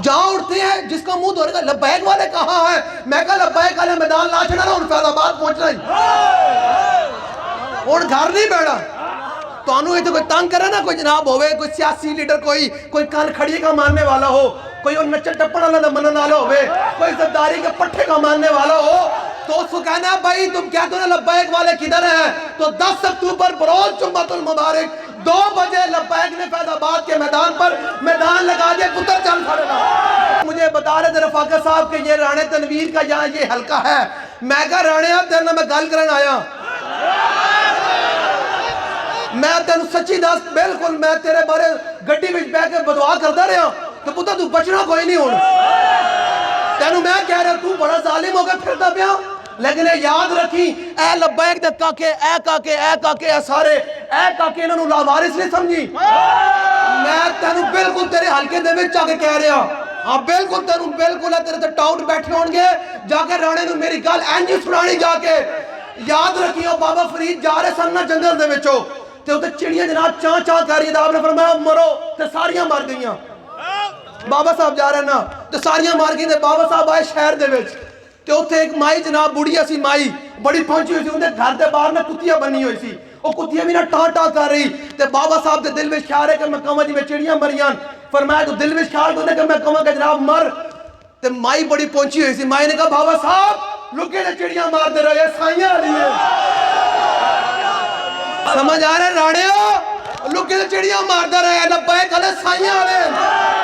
جہاں اٹھتے ہیں جس کا منہ دھونے کا لبیک والے کہاں ہیں؟ میں کہا لبیک والے میدان لا چھڑا نا ان فیض آباد پہنچنا ہی ان گھر نہیں بیڑا تو انہوں یہ تو کوئی تنگ کرے نا کوئی جناب ہوئے کوئی سیاسی لیڈر کوئی کان کھڑی کا ماننے والا ہو کوئی ان نچل ٹپڑ والا منن والا ہوئے کوئی زداری کے پٹھے کا ماننے والا ہو تو اس کو کہنا ہے بھائی تم کیا تو لبیک والے کدھر ہیں تو 10 اکتوبر بروز جمعۃ المبارک 2 بجے لبیک نے فیض آباد کے میدان پر میدان لگا دیا کتر چل کھڑے گا مجھے بتا رہے تھے رفاقہ صاحب کہ یہ رانے تنویر کا یہاں یہ حلقہ ہے میں کہا رانے آپ تیرنا میں گل کرن آیا میں تینوں سچی دس بالکل میں تیرے بارے گڈی وچ بیٹھ کے بدعا کردا رہا تو پتہ تو بچنا کوئی نہیں ہون تینوں میں کہہ رہا تو بڑا ظالم ہو کے پھردا پیا لیکن یاد رکھی اے لبیک دے کاکے اے سارے اے کاکے انہوں لاوارث نہیں سمجھی میں تینوں بالکل تیرے حلقے دے وچ آ کے کہہ رہا ہاں بالکل تینوں بالکل ہے تیرے تے ٹاؤٹ بیٹھے ہون گے جا کے رانے نوں میری گل اینجی سنانی جا کے یاد رکھیو بابا فرید جا رہے سن نہ جنگل دے وچوں تے اوتے چڑیاں جناب چاں چاں کر رہی آپ نے فرمایا مرو تے ساریاں مر گئیاں بابا صاحب جا رہے نا تے ساریاں مر گئی تے بابا صاحب آئے شہر دے وچ تے اوتھے ایک مائی جناب بڑھیا سی مائی بڑی پہنچی ہوئی سی اندے گھر دے باہر نہ کتیاں بنی ہوئی سی او کتیاں بھی نہ ٹاں ٹاں کر رہی تے بابا صاحب دے دل وچ خیال ہے کہ میں کہاں جی میں چڑیاں مریاں فرمایا تو دل وچ خیال تو نے کہ میں کہاں کہ جناب مر تے مائی بڑی پہنچی ہوئی سی مائی نے کہا بابا صاحب لکے تے چڑیاں مار دے رہے سائیاں لیے سمجھ آ رہے راڑے ہو لکے تے چڑیاں مار دے رہے لبیک علیہ سائیاں علیہ